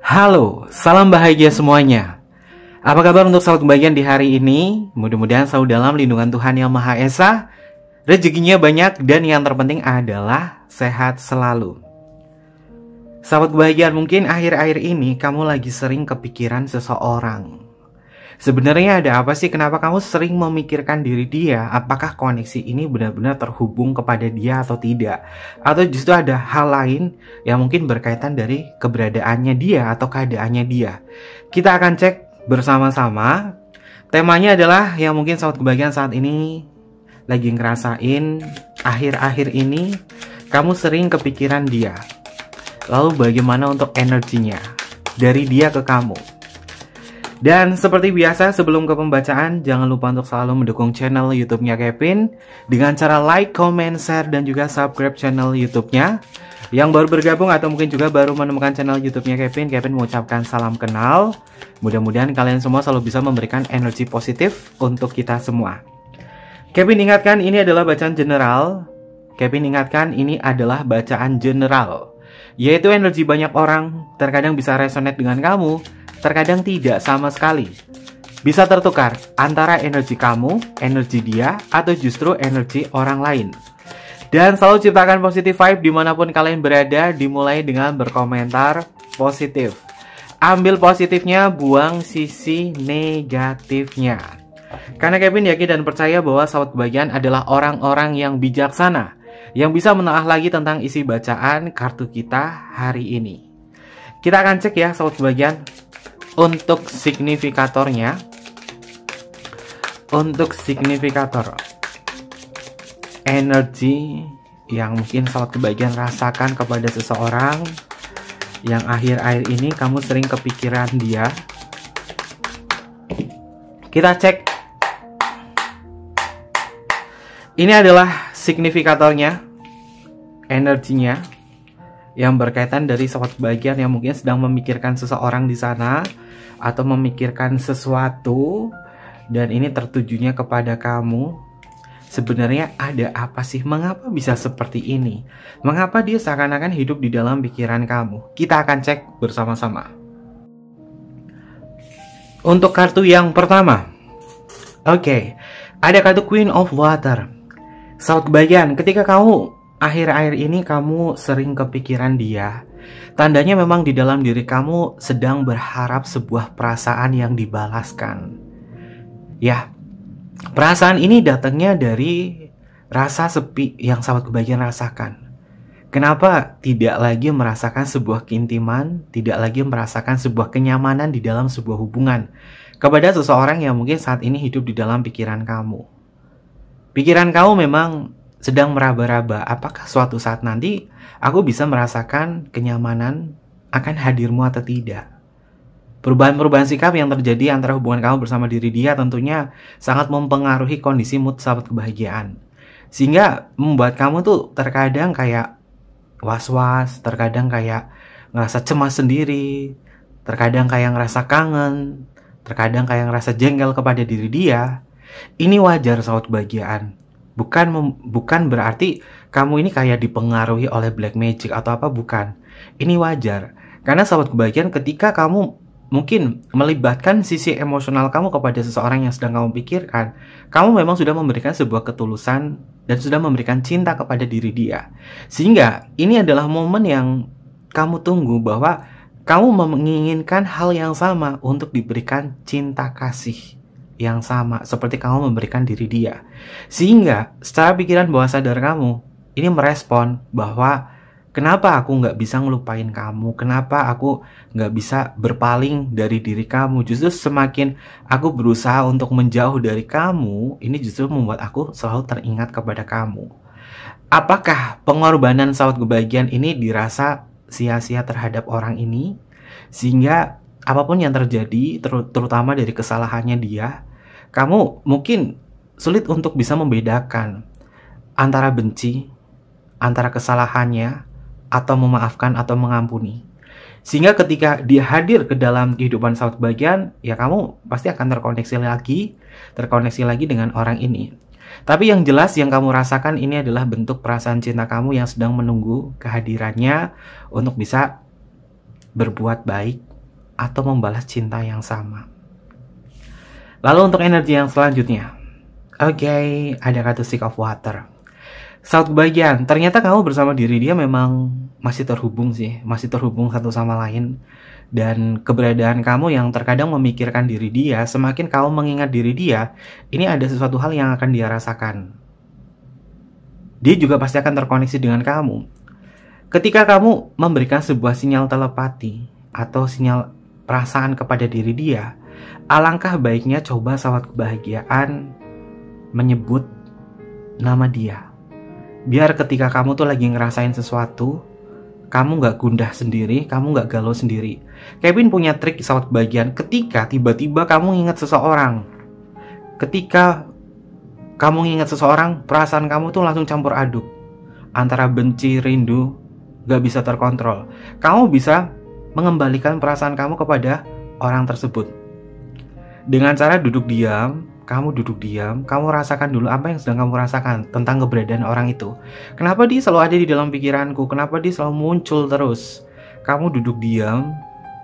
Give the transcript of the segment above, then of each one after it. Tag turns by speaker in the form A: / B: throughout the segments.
A: Halo, salam bahagia semuanya. Apa kabar untuk sahabat kebahagiaan di hari ini? Mudah-mudahan selalu dalam lindungan Tuhan Yang Maha Esa, rezekinya banyak, dan yang terpenting adalah sehat selalu. Sahabat kebahagiaan, mungkin akhir-akhir ini kamu lagi sering kepikiran seseorang. Sebenarnya ada apa sih? Kenapa kamu sering memikirkan diri dia? Apakah koneksi ini benar-benar terhubung kepada dia atau tidak? Atau justru ada hal lain yang mungkin berkaitan dari keberadaannya dia atau keadaannya dia? Kita akan cek bersama-sama. Temanya adalah yang mungkin sahabat kebahagiaan saat ini lagi ngerasain. Akhir-akhir ini kamu sering kepikiran dia. Lalu bagaimana untuk energinya dari dia ke kamu? Dan seperti biasa, sebelum ke pembacaan, jangan lupa untuk selalu mendukung channel YouTube-nya Kevin dengan cara like, comment, share, dan juga subscribe channel YouTube-nya. Yang baru bergabung atau mungkin juga baru menemukan channel YouTube-nya Kevin mengucapkan salam kenal. Mudah-mudahan kalian semua selalu bisa memberikan energi positif untuk kita semua. Kevin ingatkan, ini adalah bacaan general. Kevin ingatkan, ini adalah bacaan general, yaitu energi banyak orang terkadang bisa resonate dengan kamu, terkadang tidak sama sekali. Bisa tertukar antara energi kamu, energi dia, atau justru energi orang lain. Dan selalu ciptakan positive vibe dimanapun kalian berada, dimulai dengan berkomentar positif. Ambil positifnya, buang sisi negatifnya. Karena Kevin yakin dan percaya bahwa sahabat kebahagiaan adalah orang-orang yang bijaksana, yang bisa menelaah lagi tentang isi bacaan kartu kita hari ini. Kita akan cek ya sahabat kebahagiaan. Untuk signifikatornya, untuk signifikator energi yang mungkin sahabat kebahagiaan rasakan kepada seseorang yang akhir-akhir ini kamu sering kepikiran dia. Kita cek. Ini adalah signifikatornya, energinya yang berkaitan dari sahabat kebahagiaan yang mungkin sedang memikirkan seseorang di sana atau memikirkan sesuatu, dan ini tertujunya kepada kamu. Sebenarnya ada apa sih? Mengapa bisa seperti ini? Mengapa dia seakan-akan hidup di dalam pikiran kamu? Kita akan cek bersama-sama. Untuk kartu yang pertama, oke, ada kartu Queen of Water. Sahabat kebahagiaan, ketika kamu akhir-akhir ini kamu sering kepikiran dia, tandanya memang di dalam diri kamu sedang berharap sebuah perasaan yang dibalaskan. Ya, perasaan ini datangnya dari rasa sepi yang sahabat kebahagiaan rasakan. Kenapa tidak lagi merasakan sebuah keintiman, tidak lagi merasakan sebuah kenyamanan di dalam sebuah hubungan kepada seseorang yang mungkin saat ini hidup di dalam pikiran kamu? Pikiran kamu memang sedang meraba-raba, apakah suatu saat nanti aku bisa merasakan kenyamanan akan hadirmu atau tidak. Perubahan-perubahan sikap yang terjadi antara hubungan kamu bersama diri dia tentunya sangat mempengaruhi kondisi mood sahabat kebahagiaan. Sehingga membuat kamu tuh terkadang kayak was-was, terkadang kayak ngerasa cemas sendiri, terkadang kayak ngerasa kangen, terkadang kayak ngerasa jengkel kepada diri dia. Ini wajar sahabat kebahagiaan. Bukan berarti kamu ini kayak dipengaruhi oleh black magic atau apa, bukan. Ini wajar. Karena sahabat kebahagiaan, ketika kamu mungkin melibatkan sisi emosional kamu kepada seseorang yang sedang kamu pikirkan, kamu memang sudah memberikan sebuah ketulusan dan sudah memberikan cinta kepada diri dia. Sehingga ini adalah momen yang kamu tunggu, bahwa kamu menginginkan hal yang sama untuk diberikan cinta kasih yang sama seperti kamu memberikan diri dia. Sehingga secara pikiran bawah sadar kamu ini merespon bahwa kenapa aku nggak bisa ngelupain kamu, kenapa aku nggak bisa berpaling dari diri kamu. Justru semakin aku berusaha untuk menjauh dari kamu, ini justru membuat aku selalu teringat kepada kamu. Apakah pengorbanan sahabat kebahagiaan ini dirasa sia-sia terhadap orang ini, sehingga apapun yang terjadi, terutama dari kesalahannya dia, kamu mungkin sulit untuk bisa membedakan antara benci, antara kesalahannya, atau memaafkan atau mengampuni. Sehingga ketika dia hadir ke dalam kehidupan sahabat kebahagiaan, ya kamu pasti akan terkoneksi lagi dengan orang ini. Tapi yang jelas yang kamu rasakan ini adalah bentuk perasaan cinta kamu yang sedang menunggu kehadirannya untuk bisa berbuat baik atau membalas cinta yang sama. Lalu untuk energi yang selanjutnya. Oke, ada kartu Stick of Water. Saat kebahagiaan, ternyata kamu bersama diri dia memang masih terhubung sih, masih terhubung satu sama lain. Dan keberadaan kamu yang terkadang memikirkan diri dia, semakin kamu mengingat diri dia, ini ada sesuatu hal yang akan dia rasakan. Dia juga pasti akan terkoneksi dengan kamu. Ketika kamu memberikan sebuah sinyal telepati atau sinyal perasaan kepada diri dia, alangkah baiknya coba sahabat kebahagiaan menyebut nama dia. Biar ketika kamu tuh lagi ngerasain sesuatu, kamu gak gundah sendiri, kamu gak galau sendiri. Kevin punya trik sahabat kebahagiaan. Ketika tiba-tiba kamu ingat seseorang, ketika kamu ingat seseorang, perasaan kamu tuh langsung campur aduk antara benci, rindu, gak bisa terkontrol. Kamu bisa mengembalikan perasaan kamu kepada orang tersebut dengan cara duduk diam. Kamu duduk diam, kamu rasakan dulu apa yang sedang kamu rasakan tentang keberadaan orang itu. Kenapa dia selalu ada di dalam pikiranku? Kenapa dia selalu muncul terus? Kamu duduk diam,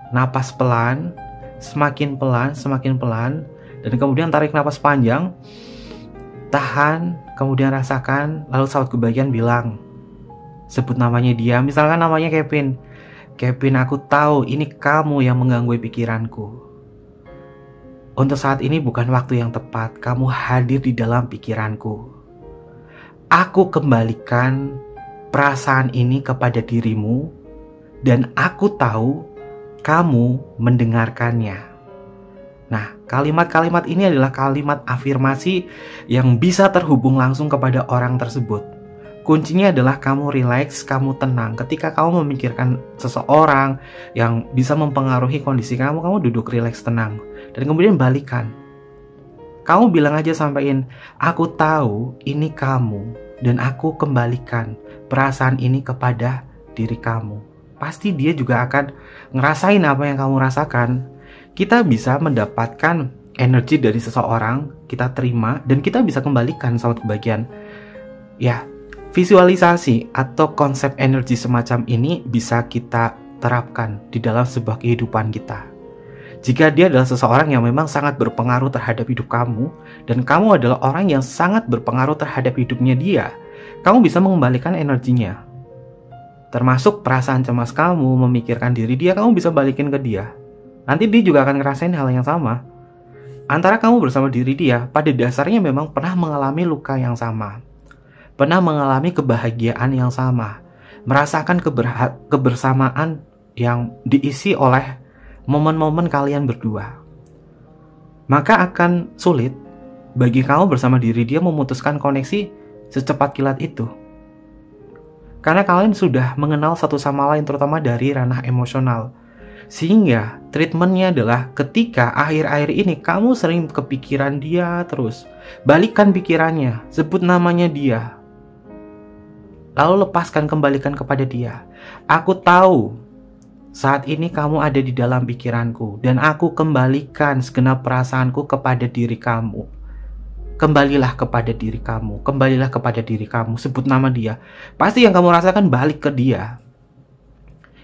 A: napas pelan, semakin pelan, dan kemudian tarik napas panjang, tahan, kemudian rasakan, lalu sahabat kebahagiaan bilang, sebut namanya dia, misalkan namanya Kevin. Kevin, aku tahu ini kamu yang mengganggu pikiranku. Untuk saat ini bukan waktu yang tepat, kamu hadir di dalam pikiranku. Aku kembalikan perasaan ini kepada dirimu, dan aku tahu kamu mendengarkannya. Nah, kalimat-kalimat ini adalah kalimat afirmasi yang bisa terhubung langsung kepada orang tersebut. Kuncinya adalah kamu rileks, kamu tenang. Ketika kamu memikirkan seseorang yang bisa mempengaruhi kondisi kamu, kamu duduk rileks, tenang. Dan kemudian balikan. Kamu bilang aja, sampaikan, aku tahu ini kamu, dan aku kembalikan perasaan ini kepada diri kamu. Pasti dia juga akan ngerasain apa yang kamu rasakan. Kita bisa mendapatkan energi dari seseorang, kita terima, dan kita bisa kembalikan sahabat kebahagiaan. Ya, visualisasi atau konsep energi semacam ini bisa kita terapkan di dalam sebuah kehidupan kita. Jika dia adalah seseorang yang memang sangat berpengaruh terhadap hidup kamu, dan kamu adalah orang yang sangat berpengaruh terhadap hidupnya dia, kamu bisa mengembalikan energinya. Termasuk perasaan cemas kamu, memikirkan diri dia, kamu bisa balikin ke dia. Nanti dia juga akan ngerasain hal yang sama. Antara kamu bersama diri dia, pada dasarnya memang pernah mengalami luka yang sama, pernah mengalami kebahagiaan yang sama, merasakan kebersamaan yang diisi oleh momen-momen kalian berdua. Maka akan sulit bagi kamu bersama diri dia memutuskan koneksi secepat kilat itu. Karena kalian sudah mengenal satu sama lain, terutama dari ranah emosional. Sehingga treatmentnya adalah ketika akhir-akhir ini kamu sering kepikiran dia terus, balikan pikirannya, sebut namanya dia, lalu lepaskan, kembalikan kepada dia. Aku tahu saat ini kamu ada di dalam pikiranku, dan aku kembalikan segenap perasaanku kepada diri kamu. Kembalilah kepada diri kamu, kembalilah kepada diri kamu, sebut nama dia. Pasti yang kamu rasakan balik ke dia.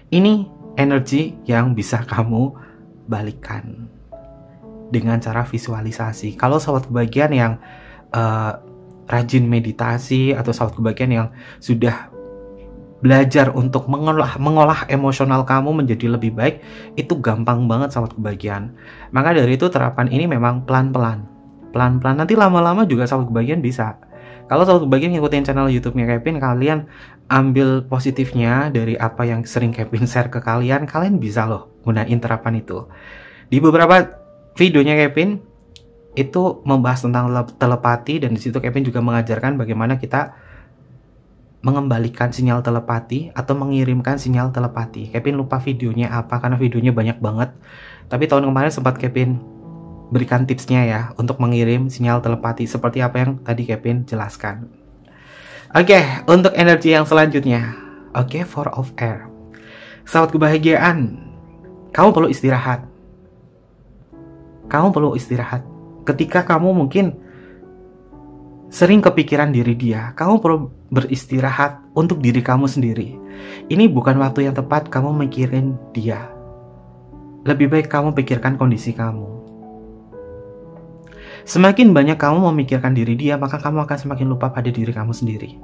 A: Ini energi yang bisa kamu balikan dengan cara visualisasi. Kalau sahabat kebahagiaan yang rajin meditasi, atau sahabat kebahagiaan yang sudah belajar untuk mengolah emosional kamu menjadi lebih baik, itu gampang banget sahabat kebahagiaan. Maka dari itu terapan ini memang pelan-pelan. Nanti lama-lama juga sahabat kebahagiaan bisa. Kalau sahabat kebahagiaan ngikutin channel YouTube-nya Kevin, kalian ambil positifnya dari apa yang sering Kevin share ke kalian, kalian bisa loh gunain terapan itu. Di beberapa videonya Kevin itu membahas tentang telepati, dan disitu Kevin juga mengajarkan bagaimana kita mengembalikan sinyal telepati atau mengirimkan sinyal telepati. Kevin lupa videonya apa karena videonya banyak banget. Tapi tahun kemarin sempat Kevin berikan tipsnya ya untuk mengirim sinyal telepati seperti apa yang tadi Kevin jelaskan. Oke, untuk energi yang selanjutnya. Oke, Four of Air. Sahabat kebahagiaan, kamu perlu istirahat. Kamu perlu istirahat. Ketika kamu mungkin sering kepikiran diri dia, kamu perlu beristirahat untuk diri kamu sendiri. Ini bukan waktu yang tepat kamu mikirin dia. Lebih baik kamu pikirkan kondisi kamu. Semakin banyak kamu memikirkan diri dia, maka kamu akan semakin lupa pada diri kamu sendiri.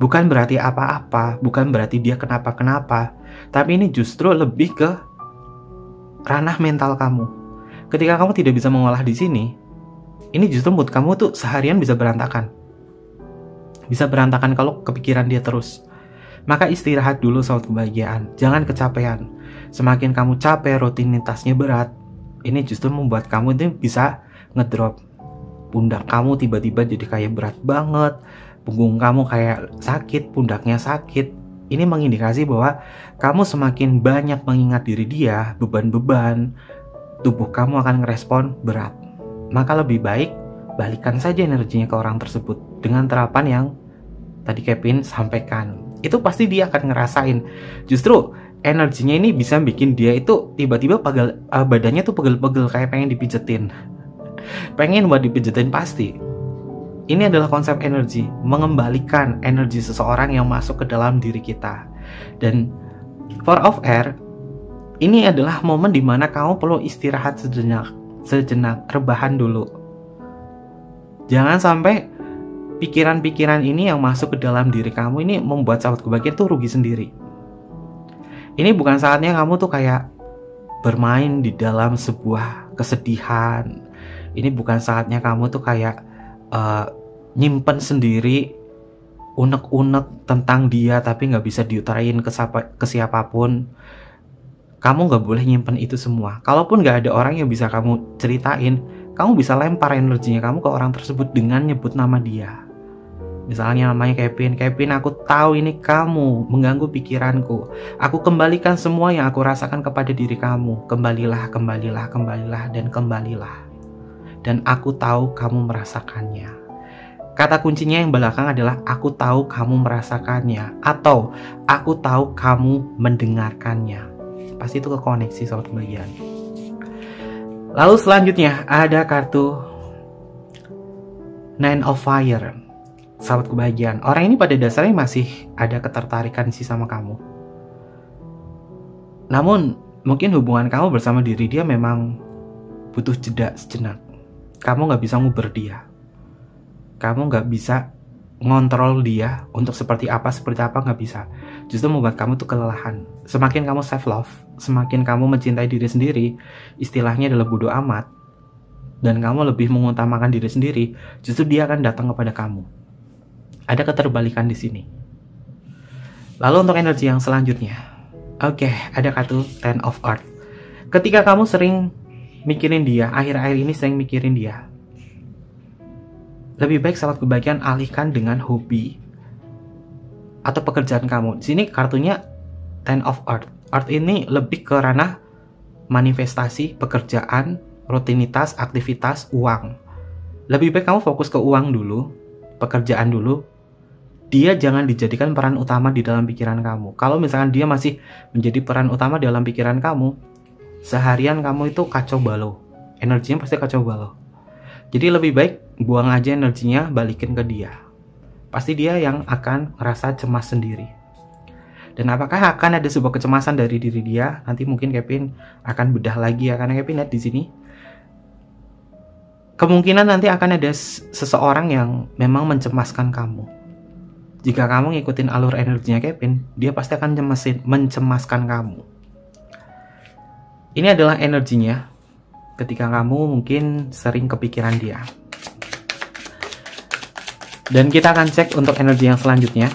A: Bukan berarti apa-apa, bukan berarti dia kenapa-kenapa, tapi ini justru lebih ke ranah mental kamu. Ketika kamu tidak bisa mengolah di sini, ini justru mood kamu tuh seharian bisa berantakan. Bisa berantakan kalau kepikiran dia terus. Maka istirahat dulu saat kebahagiaan. Jangan kecapean. Semakin kamu capek, rutinitasnya berat, ini justru membuat kamu itu bisa ngedrop. Pundak kamu tiba-tiba jadi kayak berat banget. Punggung kamu kayak sakit, pundaknya sakit. Ini mengindikasi bahwa kamu semakin banyak mengingat diri dia, beban-beban, tubuh kamu akan ngerespon berat. Maka lebih baik balikan saja energinya ke orang tersebut dengan terapan yang tadi Kevin sampaikan. Itu pasti dia akan ngerasain. Justru energinya ini bisa bikin dia itu tiba-tiba badannya tuh pegel-pegel kayak pengen dipijetin. Pengen buat dipijetin pasti. Ini adalah konsep energi, mengembalikan energi seseorang yang masuk ke dalam diri kita. Dan for of air, ini adalah momen dimana kamu perlu istirahat sejenak, rebahan dulu. Jangan sampai pikiran-pikiran ini yang masuk ke dalam diri kamu ini membuat sahabat kebahagiaan tuh rugi sendiri. Ini bukan saatnya kamu tuh kayak bermain di dalam sebuah kesedihan. Ini bukan saatnya kamu tuh kayak nyimpen sendiri unek-unek tentang dia tapi nggak bisa diutarain ke siapapun. Kamu nggak boleh nyimpen itu semua. Kalaupun nggak ada orang yang bisa kamu ceritain, kamu bisa lempar energinya kamu ke orang tersebut dengan nyebut nama dia. Misalnya namanya Kevin. Kevin, aku tahu ini kamu mengganggu pikiranku. Aku kembalikan semua yang aku rasakan kepada diri kamu. Kembalilah, kembalilah, kembalilah, dan kembalilah. Dan aku tahu kamu merasakannya. Kata kuncinya yang belakang adalah aku tahu kamu merasakannya. Atau aku tahu kamu mendengarkannya. Pasti itu kekoneksi soal kebahagiaan. Lalu selanjutnya ada kartu Nine of Fire, sahabat kebahagiaan. Orang ini pada dasarnya masih ada ketertarikan sih sama kamu. Namun mungkin hubungan kamu bersama diri dia memang butuh jeda sejenak. Kamu gak bisa nguber dia. Kamu gak bisa ngontrol dia untuk seperti apa gak bisa. Justru membuat kamu tuh kelelahan. Semakin kamu self love, semakin kamu mencintai diri sendiri, istilahnya adalah bodo amat, dan kamu lebih mengutamakan diri sendiri, justru dia akan datang kepada kamu. Ada keterbalikan di sini. Lalu untuk energi yang selanjutnya, ada kartu Ten of Earth. Ketika kamu sering mikirin dia, akhir-akhir ini sering mikirin dia, lebih baik sahabat kebahagiaan alihkan dengan hobi atau pekerjaan kamu. Di sini kartunya Ten of Earth. Earth ini lebih ke ranah manifestasi, pekerjaan, rutinitas, aktivitas, uang. Lebih baik kamu fokus ke uang dulu, pekerjaan dulu. Dia jangan dijadikan peran utama di dalam pikiran kamu. Kalau misalkan dia masih menjadi peran utama dalam pikiran kamu, seharian kamu itu kacau balau. Energinya pasti kacau balau. Jadi lebih baik buang aja energinya, balikin ke dia. Pasti dia yang akan ngerasa cemas sendiri. Dan apakah akan ada sebuah kecemasan dari diri dia? Nanti mungkin Kevin akan bedah lagi ya, karena Kevin lihat di sini. Kemungkinan nanti akan ada seseorang yang memang mencemaskan kamu. Jika kamu ngikutin alur energinya Kevin, dia pasti akan mencemaskan kamu. Ini adalah energinya ketika kamu mungkin sering kepikiran dia. Dan kita akan cek untuk energi yang selanjutnya.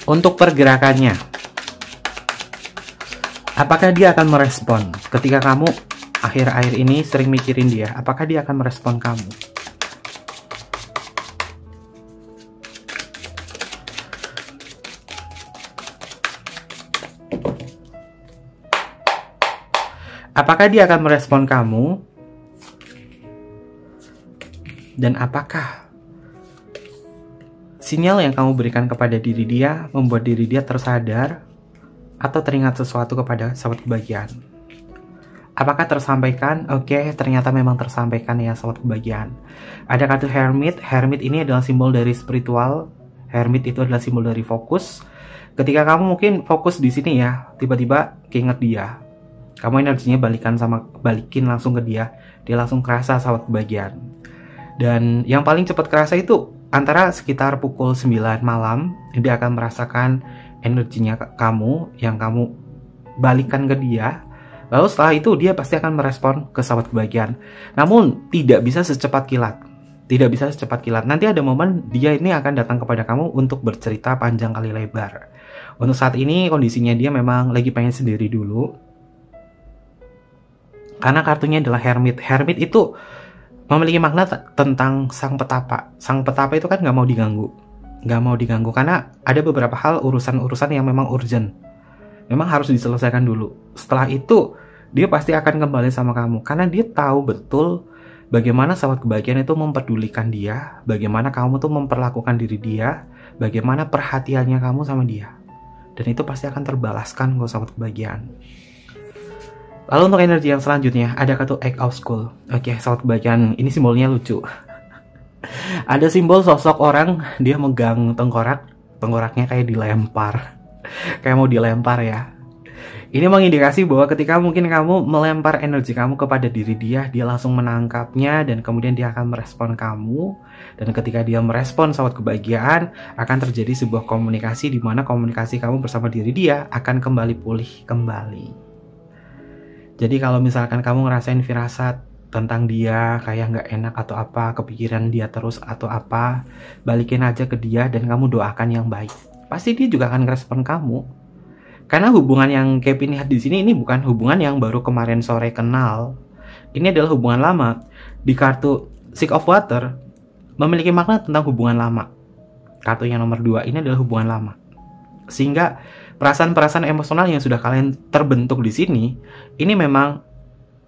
A: Untuk pergerakannya, apakah dia akan merespon ketika kamu akhir-akhir ini sering mikirin dia? Apakah dia akan merespon kamu? Apakah dia akan merespon kamu? Dan apakah sinyal yang kamu berikan kepada diri dia membuat diri dia tersadar atau teringat sesuatu kepada sahabat kebahagiaan? Apakah tersampaikan? Oke, ternyata memang tersampaikan ya sobat kebahagiaan. Ada kartu Hermit. Hermit ini adalah simbol dari spiritual. Hermit itu adalah simbol dari fokus. Ketika kamu mungkin fokus di sini ya, tiba-tiba keinget dia. Kamu energinya balikin langsung ke dia. Dia langsung kerasa sobat kebahagiaan. Dan yang paling cepat kerasa itu antara sekitar pukul 9 malam, dia akan merasakan energinya kamu yang kamu balikan ke dia. Lalu setelah itu dia pasti akan merespon ke sahabat kebahagiaan. Namun tidak bisa secepat kilat. Tidak bisa secepat kilat. Nanti ada momen dia ini akan datang kepada kamu untuk bercerita panjang kali lebar. Untuk saat ini kondisinya dia memang lagi pengen sendiri dulu. Karena kartunya adalah Hermit. Hermit itu memiliki makna tentang sang petapa. Sang petapa itu kan nggak mau diganggu. Nggak mau diganggu karena ada beberapa hal urusan-urusan yang memang urgent. Memang harus diselesaikan dulu. Setelah itu dia pasti akan kembali sama kamu. Karena dia tahu betul bagaimana sahabat kebahagiaan itu mempedulikan dia. Bagaimana kamu tuh memperlakukan diri dia. Bagaimana perhatiannya kamu sama dia. Dan itu pasti akan terbalaskan kok sahabat kebahagiaan. Lalu untuk energi yang selanjutnya ada kartu Egg of Skull. Oke, sahabat kebahagiaan, ini simbolnya lucu. Ada simbol sosok orang dia megang tengkorak. Tengkoraknya kayak dilempar. Kayak mau dilempar ya. Ini mengindikasi bahwa ketika mungkin kamu melempar energi kamu kepada diri dia, dia langsung menangkapnya dan kemudian dia akan merespon kamu. Dan ketika dia merespon sahabat kebahagiaan, akan terjadi sebuah komunikasi di mana komunikasi kamu bersama diri dia akan kembali pulih kembali. Jadi kalau misalkan kamu ngerasain firasat tentang dia kayak nggak enak atau apa, kepikiran dia terus atau apa, balikin aja ke dia dan kamu doakan yang baik. Pasti dia juga akan merespon kamu. Karena hubungan yang Kevin lihat di sini ini bukan hubungan yang baru kemarin sore kenal. Ini adalah hubungan lama. Di kartu Six of Water memiliki makna tentang hubungan lama. Kartu yang nomor 2 ini adalah hubungan lama. Sehingga perasaan-perasaan emosional yang sudah kalian terbentuk di sini, ini memang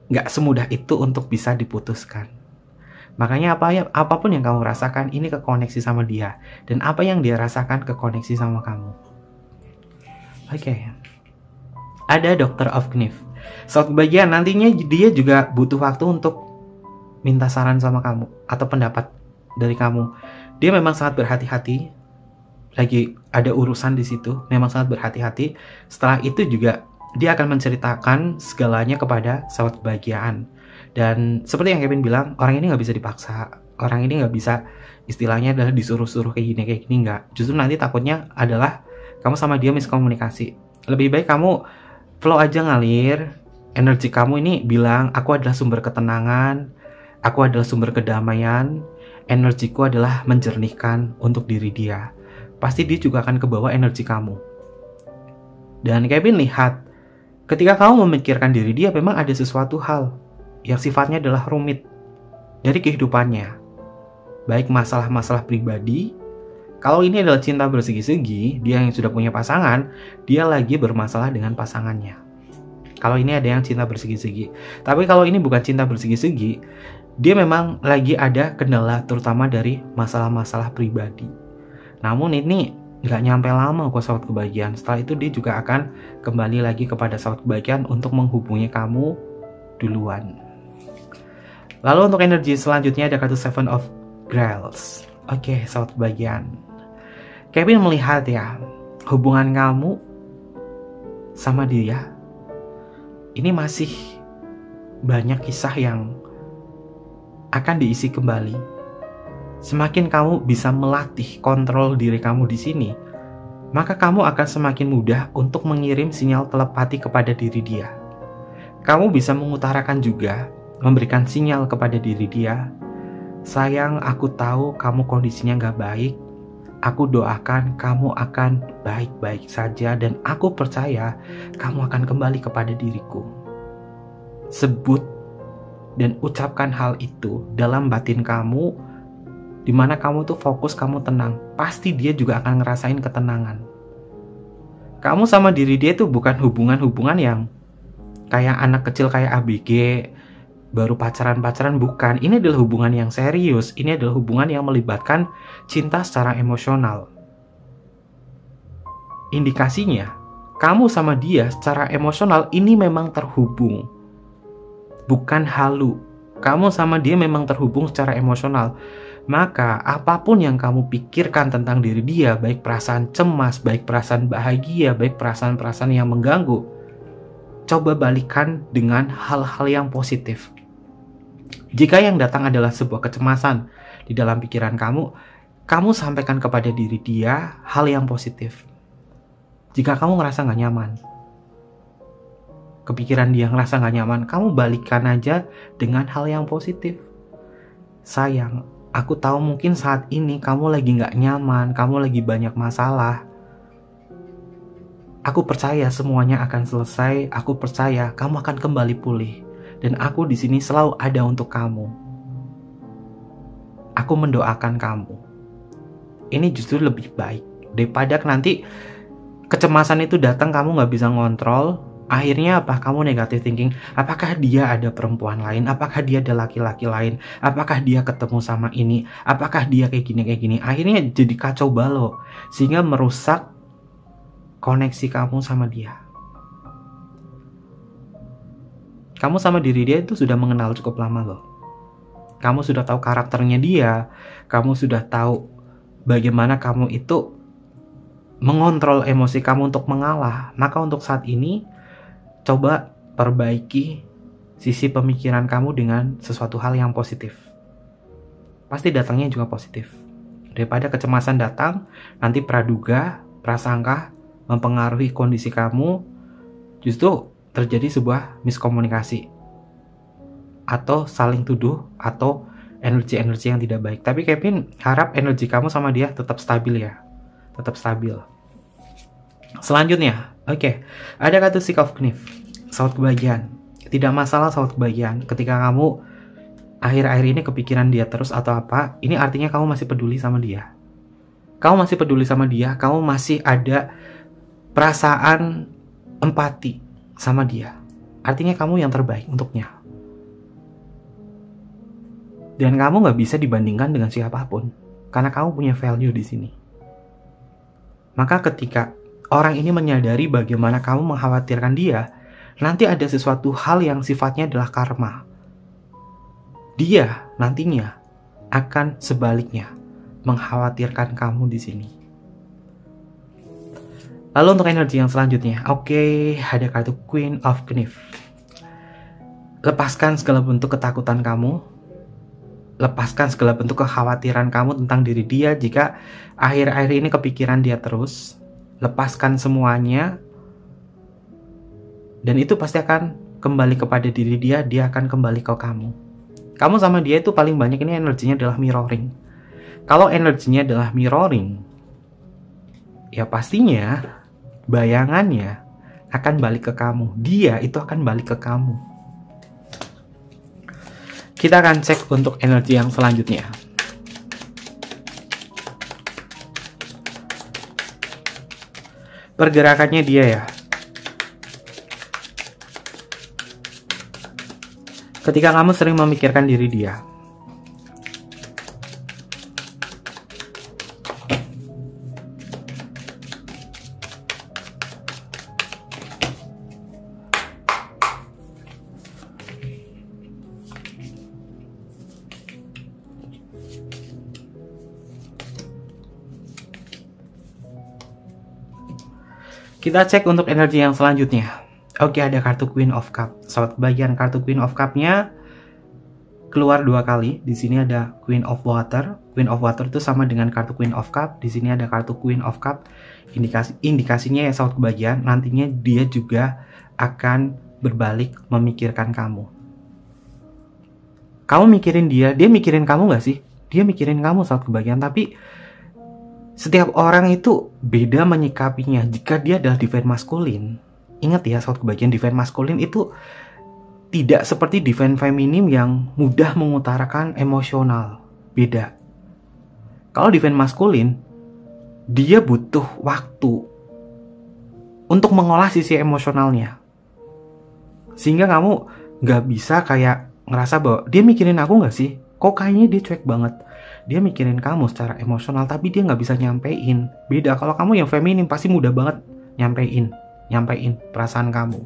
A: nggak semudah itu untuk bisa diputuskan. Makanya apapun yang kamu rasakan, ini kekoneksi sama dia. Dan apa yang dia rasakan kekoneksi sama kamu. Oke. Ada Doctor of Knife. Saat kebahagiaan nantinya dia juga butuh waktu untuk minta saran sama kamu atau pendapat dari kamu. Dia memang sangat berhati-hati. Lagi ada urusan di situ, memang sangat berhati-hati. Setelah itu juga dia akan menceritakan segalanya kepada sahabat kebahagiaan. Dan seperti yang Kevin bilang, orang ini nggak bisa dipaksa. Orang ini nggak bisa istilahnya adalah disuruh-suruh kayak gini nggak. Justru nanti takutnya adalah kamu sama dia miskomunikasi. Lebih baik kamu flow aja ngalir. Energi kamu ini bilang, aku adalah sumber ketenangan. Aku adalah sumber kedamaian. Energiku adalah menjernihkan untuk diri dia. Pasti dia juga akan kebawa energi kamu. Dan Kevin lihat, ketika kamu memikirkan diri dia, memang ada sesuatu hal yang sifatnya adalah rumit dari kehidupannya. Baik masalah-masalah pribadi. Kalau ini adalah cinta bersegi-segi, dia yang sudah punya pasangan, dia lagi bermasalah dengan pasangannya. Kalau ini ada yang cinta bersegi-segi. Tapi kalau ini bukan cinta bersegi-segi, dia memang lagi ada kendala terutama dari masalah-masalah pribadi. Namun ini nggak nyampe lama kok sahabat kebahagiaan. Setelah itu dia juga akan kembali lagi kepada sahabat kebahagiaan untuk menghubungi kamu duluan. Lalu untuk energi selanjutnya ada kartu Seven of Grails. Oke, sahabat kebahagiaan. Kevin melihat ya, hubungan kamu sama dia ini masih banyak kisah yang akan diisi kembali. Semakin kamu bisa melatih kontrol diri kamu di sini, maka kamu akan semakin mudah untuk mengirim sinyal telepati kepada diri dia. Kamu bisa mengutarakan juga, memberikan sinyal kepada diri dia, sayang, aku tahu kamu kondisinya gak baik. Aku doakan kamu akan baik-baik saja dan aku percaya kamu akan kembali kepada diriku. Sebut dan ucapkan hal itu dalam batin kamu, dimana kamu tuh fokus, kamu tenang. Pasti dia juga akan ngerasain ketenangan. Kamu sama diri dia tuh bukan hubungan-hubungan yang kayak anak kecil kayak ABG, baru pacaran-pacaran, bukan. Ini adalah hubungan yang serius. Ini adalah hubungan yang melibatkan cinta secara emosional. Indikasinya, kamu sama dia secara emosional ini memang terhubung. bukan halu. Kamu sama dia memang terhubung secara emosional. Maka apapun yang kamu pikirkan tentang diri dia, baik perasaan cemas, baik perasaan bahagia, baik perasaan-perasaan yang mengganggu, coba balikan dengan hal-hal yang positif. Jika yang datang adalah sebuah kecemasan di dalam pikiran kamu sampaikan kepada diri dia hal yang positif. Jika kamu ngerasa gak nyaman, kepikiran dia ngerasa gak nyaman, kamu balikan aja dengan hal yang positif. Sayang, aku tahu mungkin saat ini kamu lagi gak nyaman, kamu lagi banyak masalah. Aku percaya semuanya akan selesai, aku percaya kamu akan kembali pulih. Dan aku di sini selalu ada untuk kamu. Aku mendoakan kamu. Ini justru lebih baik daripada nanti kecemasan itu datang kamu gak bisa ngontrol. Akhirnya apa? Kamu negative thinking. Apakah dia ada perempuan lain? Apakah dia ada laki-laki lain? Apakah dia ketemu sama ini? Apakah dia kayak gini? Akhirnya jadi kacau balau. Sehingga merusak koneksi kamu sama dia. Kamu sama diri dia itu sudah mengenal cukup lama loh. Kamu sudah tahu karakternya dia. Kamu sudah tahu bagaimana kamu itu mengontrol emosi kamu untuk mengalah. Maka untuk saat ini, coba perbaiki sisi pemikiran kamu dengan sesuatu hal yang positif. Pasti datangnya juga positif. Daripada kecemasan datang, nanti praduga, prasangka mempengaruhi kondisi kamu, justru terjadi sebuah miskomunikasi. Atau saling tuduh, atau energi-energi yang tidak baik. Tapi Kevin harap energi kamu sama dia tetap stabil ya. Tetap stabil. Selanjutnya, ada kartu Six of Knives, saut kebahagiaan. Tidak masalah saut kebahagiaan. Ketika kamu akhir-akhir ini kepikiran dia terus atau apa, ini artinya kamu masih peduli sama dia. Kamu masih peduli sama dia, kamu masih ada perasaan empati sama dia. Artinya kamu yang terbaik untuknya. Dan kamu gak bisa dibandingkan dengan siapapun, karena kamu punya value di sini. Maka ketika orang ini menyadari bagaimana kamu mengkhawatirkan dia, nanti ada sesuatu hal yang sifatnya adalah karma. Dia nantinya akan sebaliknya mengkhawatirkan kamu di sini. Lalu untuk energi yang selanjutnya, ada kartu Queen of Knives. Lepaskan segala bentuk ketakutan kamu. Lepaskan segala bentuk kekhawatiran kamu tentang diri dia jika akhir-akhir ini kepikiran dia terus. Lepaskan semuanya. Dan itu pasti akan kembali kepada diri dia, dia akan kembali ke kamu. Kamu sama dia itu paling banyak ini energinya adalah mirroring. Kalau energinya adalah mirroring, ya pastinya bayangannya akan balik ke kamu. Dia itu akan balik ke kamu. Kita akan cek untuk energi yang selanjutnya. Pergerakannya dia ya. Ketika kamu sering memikirkan diri dia, kita cek untuk energi yang selanjutnya. Ada kartu Queen of Cup. Saat bagian kartu Queen of Cup-nya keluar 2 kali. Di sini ada Queen of Water. Queen of Water itu sama dengan kartu Queen of Cup. Di sini ada kartu Queen of Cup. Indikasinya ya saat kebahagiaan. Nantinya dia juga akan berbalik memikirkan kamu. Kamu mikirin dia mikirin kamu gak sih? Dia mikirin kamu saat kebahagiaan. Tapi setiap orang itu beda menyikapinya. Jika dia adalah divine maskulin, ingat ya, saat kebahagiaan divine maskulin itu tidak seperti divine feminim yang mudah mengutarakan emosional. Beda. Kalau divine maskulin, dia butuh waktu untuk mengolah sisi emosionalnya. Sehingga kamu gak bisa kayak ngerasa bahwa dia mikirin aku gak sih? Kok kayaknya dia cuek banget. Dia mikirin kamu secara emosional tapi dia gak bisa nyampein. Beda kalau kamu yang feminim pasti mudah banget nyampein perasaan kamu.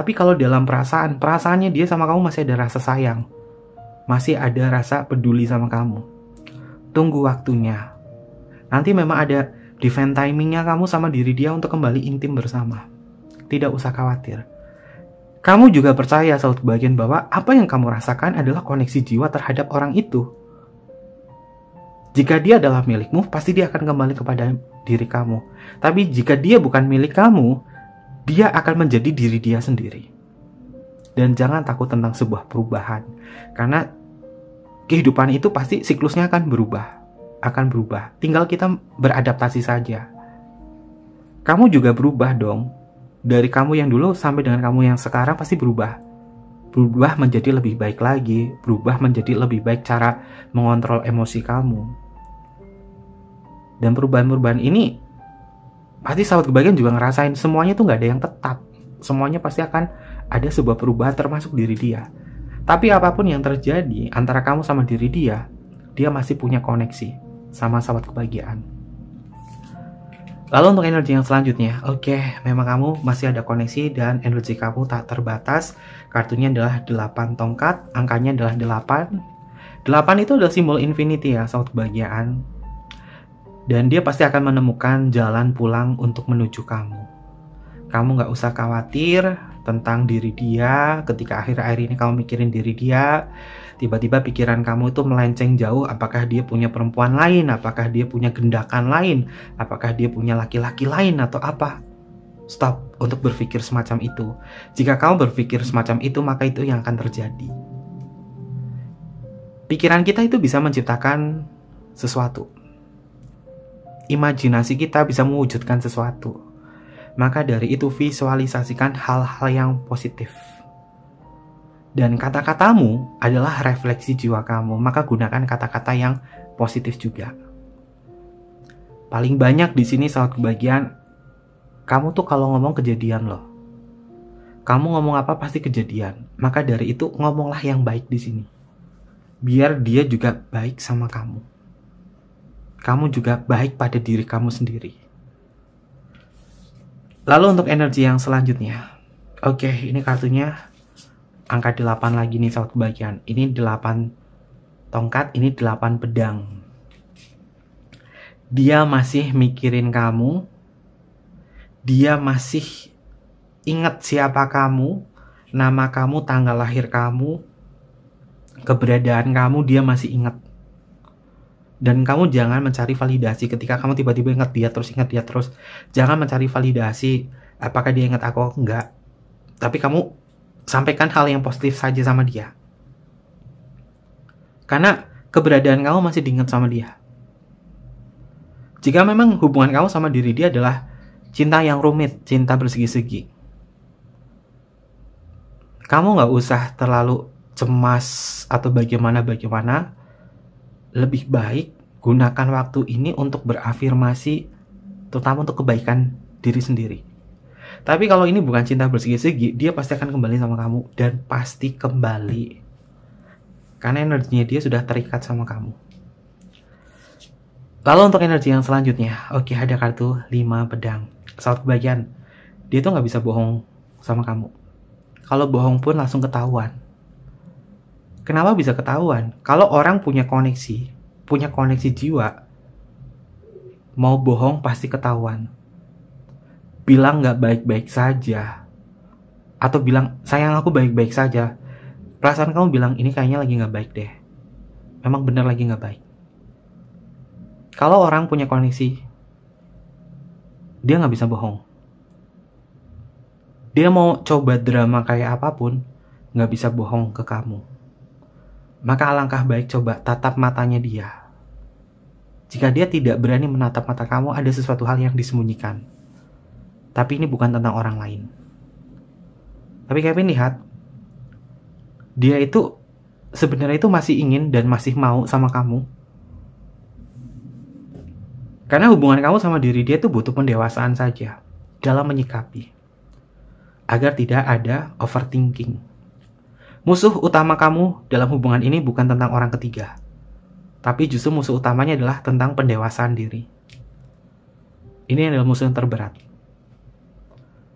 A: Tapi kalau dalam perasaannya dia sama kamu masih ada rasa sayang, masih ada rasa peduli sama kamu. Tunggu waktunya. Nanti memang ada divine timingnya kamu sama diri dia untuk kembali intim bersama. Tidak usah khawatir. Kamu juga percaya sahabat kebahagiaan bahwa apa yang kamu rasakan adalah koneksi jiwa terhadap orang itu. Jika dia adalah milikmu, pasti dia akan kembali kepada diri kamu. Tapi jika dia bukan milik kamu, dia akan menjadi diri dia sendiri. Dan jangan takut tentang sebuah perubahan. Karena kehidupan itu pasti siklusnya akan berubah. Tinggal kita beradaptasi saja. Kamu juga berubah dong. Dari kamu yang dulu sampai dengan kamu yang sekarang pasti berubah. Berubah menjadi lebih baik lagi. Berubah menjadi lebih baik cara mengontrol emosi kamu. Dan perubahan-perubahan ini pasti sahabat kebahagiaan juga ngerasain. Semuanya tuh gak ada yang tetap. Semuanya pasti akan ada sebuah perubahan termasuk diri dia. Tapi apapun yang terjadi antara kamu sama diri dia masih punya koneksi sama sahabat kebahagiaan. Lalu untuk energi yang selanjutnya, oke, memang kamu masih ada koneksi dan energi kamu tak terbatas. Kartunya adalah 8 tongkat, angkanya adalah 8. 8 itu adalah simbol infinity ya, sahabat kebahagiaan. Dan dia pasti akan menemukan jalan pulang untuk menuju kamu. Kamu gak usah khawatir tentang diri dia. Ketika akhir-akhir ini kamu mikirin diri dia, tiba-tiba pikiran kamu itu melenceng jauh. Apakah dia punya perempuan lain? Apakah dia punya gendakan lain? Apakah dia punya laki-laki lain atau apa? Stop untuk berpikir semacam itu. Jika kamu berpikir semacam itu, maka itu yang akan terjadi. Pikiran kita itu bisa menciptakan sesuatu. Imajinasi kita bisa mewujudkan sesuatu. Maka dari itu visualisasikan hal-hal yang positif. Dan kata-katamu adalah refleksi jiwa kamu. Maka gunakan kata-kata yang positif juga. Paling banyak di sini sahabat kebahagiaan, kamu tuh kalau ngomong kejadian loh. Kamu ngomong apa pasti kejadian. Maka dari itu ngomonglah yang baik di sini. Biar dia juga baik sama kamu. Kamu juga baik pada diri kamu sendiri. Lalu untuk energi yang selanjutnya. Oke, ini kartunya angka 8 lagi nih sahabat kebahagiaan. Ini 8 tongkat, ini 8 pedang. Dia masih mikirin kamu. Dia masih ingat siapa kamu, nama kamu, tanggal lahir kamu, keberadaan kamu, dia masih ingat. Dan kamu jangan mencari validasi ketika kamu tiba-tiba ingat dia terus. Jangan mencari validasi apakah dia ingat aku, enggak. Tapi kamu sampaikan hal yang positif saja sama dia. Karena keberadaan kamu masih diingat sama dia. Jika memang hubungan kamu sama diri dia adalah cinta yang rumit, cinta bersegi-segi, kamu gak usah terlalu cemas atau bagaimana. Lebih baik gunakan waktu ini untuk berafirmasi, terutama untuk kebaikan diri sendiri. Tapi kalau ini bukan cinta bersegi-segi, dia pasti akan kembali sama kamu. Dan pasti kembali. Karena energinya dia sudah terikat sama kamu. Lalu untuk energi yang selanjutnya. Oke, ada kartu 5 pedang. Sahabat kebahagiaan, dia tuh gak bisa bohong sama kamu. Kalau bohong pun langsung ketahuan. Kenapa bisa ketahuan? Kalau orang punya koneksi jiwa, mau bohong pasti ketahuan. Bilang gak baik-baik saja, atau bilang sayang aku baik-baik saja, perasaan kamu bilang ini kayaknya lagi gak baik deh. Memang bener lagi gak baik. Kalau orang punya koneksi, dia gak bisa bohong. Dia mau coba drama kayak apapun, gak bisa bohong ke kamu. Maka alangkah baik coba tatap matanya dia. Jika dia tidak berani menatap mata kamu, ada sesuatu hal yang disembunyikan. Tapi ini bukan tentang orang lain. Tapi Kevin lihat, dia itu sebenarnya itu masih ingin dan masih mau sama kamu. Karena hubungan kamu sama diri dia itu butuh pendewasaan saja dalam menyikapi. Agar tidak ada overthinking. Musuh utama kamu dalam hubungan ini bukan tentang orang ketiga. Tapi justru musuh utamanya adalah tentang pendewasaan diri. Ini adalah musuh yang terberat.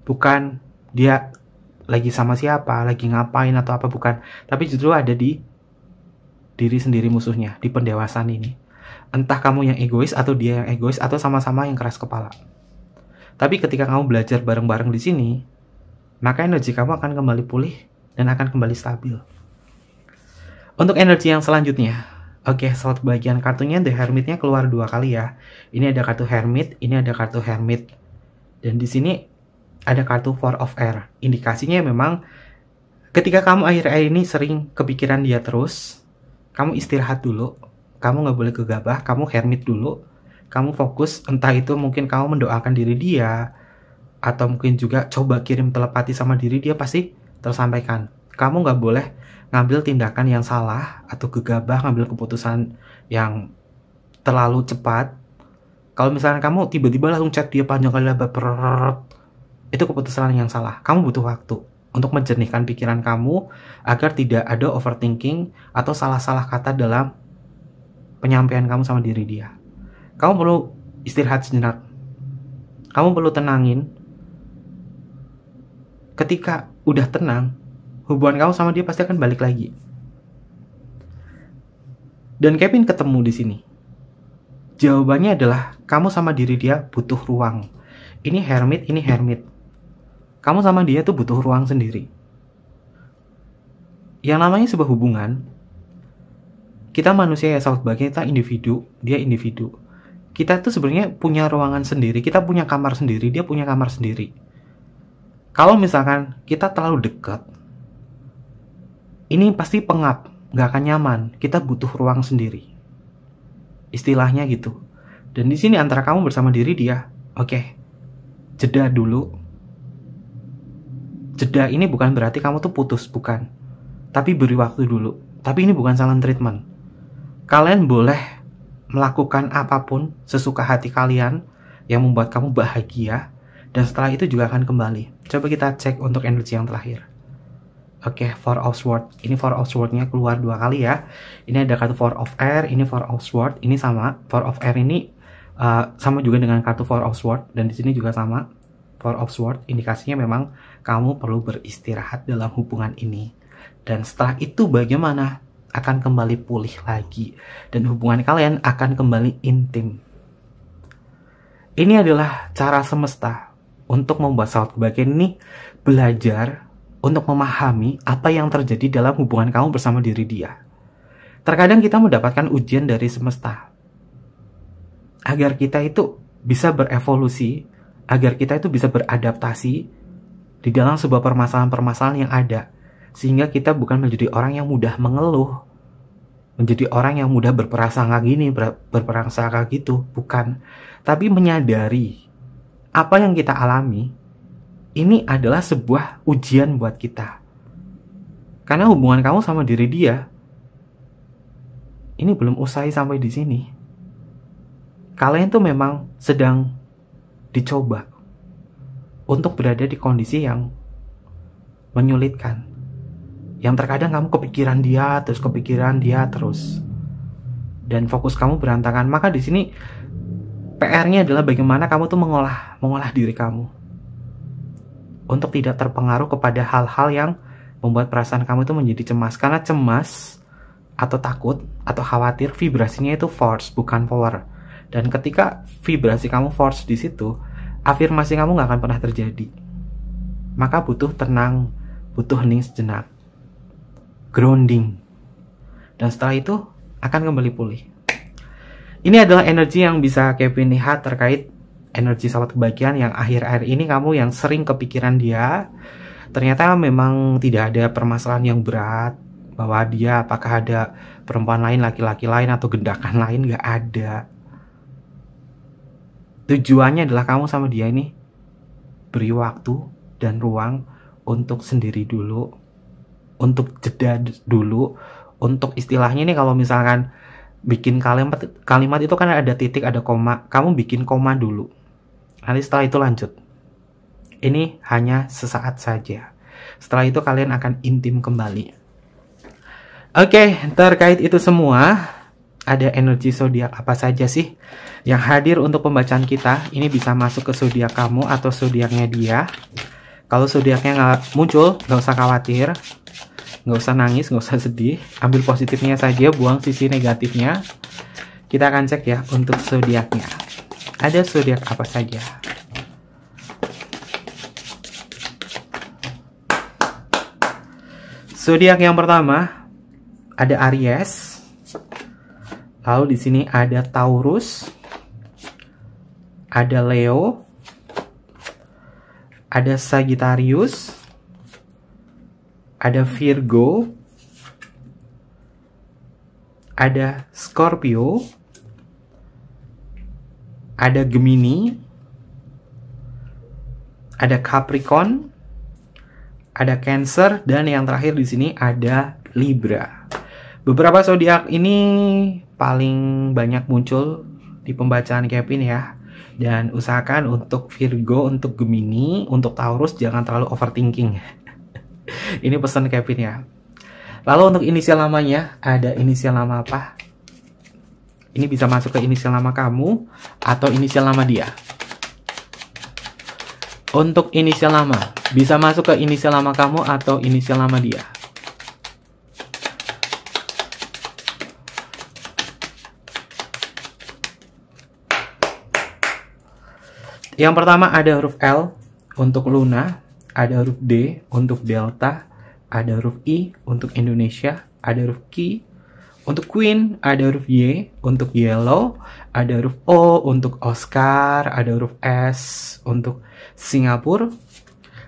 A: Bukan dia lagi sama siapa, lagi ngapain atau apa, bukan. Tapi justru ada di diri sendiri musuhnya, di pendewasaan ini. Entah kamu yang egois atau dia yang egois atau sama-sama yang keras kepala. Tapi ketika kamu belajar bareng-bareng di sini, maka energi kamu akan kembali pulih dan akan kembali stabil. Untuk energi yang selanjutnya, oke, selamat bagian kartunya The Hermit-nya keluar 2 kali ya. Ini ada kartu Hermit, ini ada kartu Hermit. Dan di sini ada kartu Four of Air. Indikasinya memang ketika kamu akhir-akhir ini sering kepikiran dia terus, kamu istirahat dulu. Kamu nggak boleh gegabah, kamu hermit dulu. Kamu fokus, entah itu mungkin kamu mendoakan diri dia, atau mungkin juga coba kirim telepati sama diri dia, pasti tersampaikan. Kamu nggak boleh ngambil tindakan yang salah, atau gegabah ngambil keputusan yang terlalu cepat. Kalau misalnya kamu tiba-tiba langsung chat dia panjang kali lebar, itu keputusan yang salah. Kamu butuh waktu untuk menjernihkan pikiran kamu agar tidak ada overthinking atau salah-salah kata dalam penyampaian kamu sama diri dia. Kamu perlu istirahat sejenak. Kamu perlu tenangin. Ketika udah tenang, hubungan kamu sama dia pasti akan balik lagi. Dan Kevin ketemu di sini. Jawabannya adalah kamu sama diri dia butuh ruang. Ini hermit, ini hermit. Kamu sama dia tuh butuh ruang sendiri. Yang namanya sebuah hubungan, kita manusia ya sahabat bagian, kita individu, dia individu. Kita tuh sebenarnya punya ruangan sendiri, kita punya kamar sendiri, dia punya kamar sendiri. Kalau misalkan kita terlalu dekat, ini pasti pengap, nggak akan nyaman. Kita butuh ruang sendiri. Istilahnya gitu. Dan di sini antara kamu bersama diri dia, oke, jeda dulu. Jeda ini bukan berarti kamu tuh putus, bukan. Tapi beri waktu dulu. Tapi ini bukan silent treatment. Kalian boleh melakukan apapun sesuka hati kalian yang membuat kamu bahagia, dan setelah itu juga akan kembali. Coba kita cek untuk energi yang terakhir. Oke, Four of Swords. Ini Four of Swords-nya keluar 2 kali ya. Ini ada kartu Four of Air, ini Four of Swords. Ini sama. Four of Air ini sama juga dengan kartu Four of Swords, dan di sini juga sama. Four of Swords indikasinya memang kamu perlu beristirahat dalam hubungan ini. Dan setelah itu bagaimana? Akan kembali pulih lagi. Dan hubungan kalian akan kembali intim. Ini adalah cara semesta untuk membuat sahabat kebahagiaan ini belajar untuk memahami apa yang terjadi dalam hubungan kamu bersama diri dia. Terkadang kita mendapatkan ujian dari semesta. Agar kita itu bisa berevolusi, agar kita itu bisa beradaptasi di dalam sebuah permasalahan-permasalahan yang ada. Sehingga kita bukan menjadi orang yang mudah mengeluh, menjadi orang yang mudah berprasangka gini, berprasangka gitu, bukan. Tapi menyadari apa yang kita alami, ini adalah sebuah ujian buat kita. Karena hubungan kamu sama diri dia, ini belum usai sampai di sini. Kalian tuh memang sedang dicoba untuk berada di kondisi yang menyulitkan. Yang terkadang kamu kepikiran dia terus. Dan fokus kamu berantakan. Maka di sini PR-nya adalah bagaimana kamu tuh mengolah diri kamu. Untuk tidak terpengaruh kepada hal-hal yang membuat perasaan kamu itu menjadi cemas. Karena cemas atau takut atau khawatir, vibrasinya itu force, bukan power. Dan ketika vibrasi kamu force di situ, afirmasi kamu nggak akan pernah terjadi. Maka butuh tenang, butuh hening sejenak. Grounding. Dan setelah itu akan kembali pulih. Ini adalah energi yang bisa Kevin lihat terkait energi sahabat kebahagiaan yang akhir-akhir ini kamu yang sering kepikiran dia. Ternyata memang tidak ada permasalahan yang berat, bahwa dia apakah ada perempuan lain, laki-laki lain, atau gendakan lain, gak ada. Tujuannya adalah kamu sama dia ini beri waktu dan ruang untuk sendiri dulu, untuk jeda dulu, untuk istilahnya ini kalau misalkan bikin kalimat itu kan ada titik, ada koma, kamu bikin koma dulu. Nanti setelah itu lanjut. Ini hanya sesaat saja. Setelah itu kalian akan intim kembali. Oke, terkait itu semua, ada energi zodiak apa saja sih yang hadir untuk pembacaan kita? Ini bisa masuk ke zodiak kamu atau zodiaknya dia. Kalau zodiaknya nggak muncul, nggak usah khawatir, nggak usah nangis, nggak usah sedih. Ambil positifnya saja, buang sisi negatifnya. Kita akan cek ya untuk zodiaknya. Ada zodiak apa saja? Zodiak yang pertama ada Aries. Lalu di sini ada Taurus, ada Leo, ada Sagittarius, ada Virgo, ada Scorpio, ada Gemini, ada Capricorn, ada Cancer, dan yang terakhir di sini ada Libra. Beberapa zodiak ini paling banyak muncul di pembacaan Kevin ya. Dan usahakan untuk Virgo, untuk Gemini, untuk Taurus jangan terlalu overthinking. Ini pesan Kevin ya. Lalu untuk inisial namanya, ada inisial nama apa? Ini bisa masuk ke inisial nama kamu atau inisial nama dia. Untuk inisial nama, bisa masuk ke inisial nama kamu atau inisial nama dia. Yang pertama ada huruf L untuk Luna, ada huruf D untuk Delta, ada huruf I untuk Indonesia, ada huruf Q untuk Queen, ada huruf Y untuk Yellow, ada huruf O untuk Oscar, ada huruf S untuk Singapura.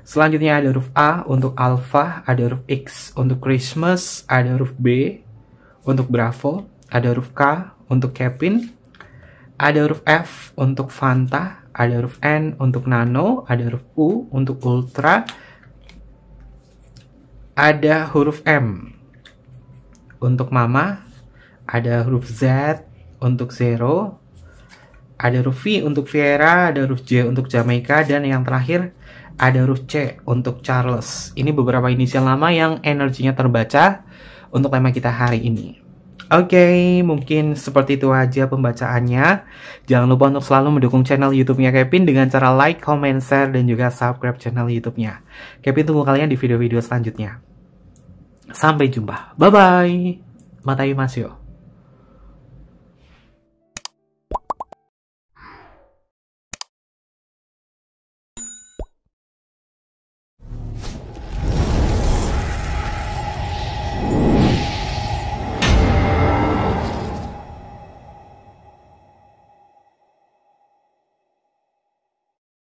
A: Selanjutnya ada huruf A untuk Alpha, ada huruf X untuk Christmas, ada huruf B untuk Bravo, ada huruf K untuk Kevin, ada huruf F untuk Fanta, ada huruf N untuk Nano, ada huruf U untuk Ultra, ada huruf M untuk Mama, ada huruf Z untuk Zero, ada huruf V untuk Viera, ada huruf J untuk Jamaica, dan yang terakhir ada huruf C untuk Charles. Ini beberapa inisial nama yang energinya terbaca untuk tema kita hari ini. Oke, mungkin seperti itu aja pembacaannya. Jangan lupa untuk selalu mendukung channel YouTube-nya Kevin dengan cara like, comment, share, dan juga subscribe channel YouTube-nya. Kevin tunggu kalian di video-video selanjutnya. Sampai jumpa. Bye-bye. Matai Masyo.